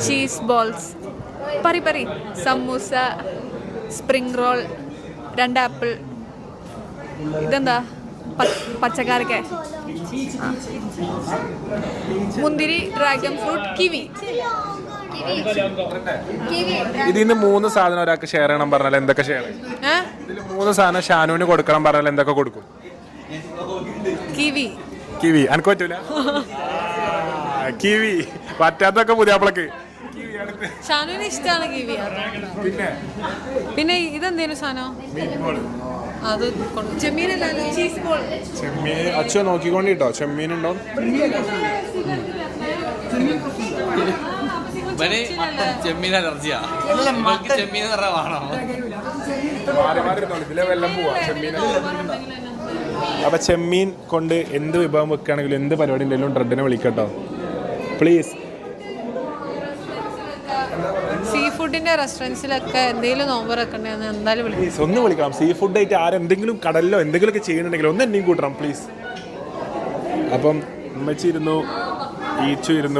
Cheese balls, പറി പറി, samosa, spring roll, 2 apple. ഇതെന്താ? പച്ചക്കറിക്ക, മുന്തിരി, ഡ്രാഗൺ ഫ്രൂട്ട്, കിവി. ഇതിന്ന് 3 സാധനം ഒരാൾക്ക് ഷെയർ ചെയ്യണം പറഞ്ഞാൽ എന്തൊക്കെ ഷെയർ? ഇതിൽ 3 സാധനം ഷാനുവിന് കൊടുക്കണം പറഞ്ഞാൽ എന്തൊക്കെ കൊടുക്കും? കിവി. കിവി എനിക്ക് പറ്റൂല. കിവി പറ്റാത്തൊക്കെ പുതിയാപ്പിളക്ക്. ഷാനുവിന് ഇഷ്ടമാണ് കിവി. പിന്നെ ഇതെന്തേലും സാധനം? അത് ചെമ്മീനല്ലോ, ചീസ് ബോൾ. ചെമ്മീൻ അച്ഛൻ നോക്കിക്കൊണ്ടിട്ടോ, ചെമ്മീൻ ഉണ്ടോ? ചെമ്മീൻ അലർജിയാ. ചെമ്മീൻ നിറവാണോ? ഇതിലെ വെള്ളം പോവാ ചെമ്മീൻ. അപ്പൊ ചെമ്മീൻ കൊണ്ട് എന്ത് വിഭവം വെക്കുകയാണെങ്കിലും എന്ത് പരിപാടി ഉണ്ടെങ്കിലും ഡ്രെഡിനെ വിളിക്കട്ടോ പ്ലീസ്. സീ ഫുഡിന്റെ റെസ്റ്റോറൻറ്റ്സിലൊക്കെ എന്തെങ്കിലും നോമ്പ് വെക്കണ്ടെന്ന് എന്തായാലും വിളിക്കും. ഒന്ന് വിളിക്കണം. സീ ഫുഡ് ആയിട്ട് ആരെന്തെങ്കിലും കടലിലോ എന്തെങ്കിലുമൊക്കെ ചെയ്യുന്നുണ്ടെങ്കിൽ ഒന്ന് എന്നെയും കൂട്ടണം പ്ലീസ്. അപ്പം ഉമ്മച്ചി ഇരുന്നു, ഈച്ചു ഇരുന്നു.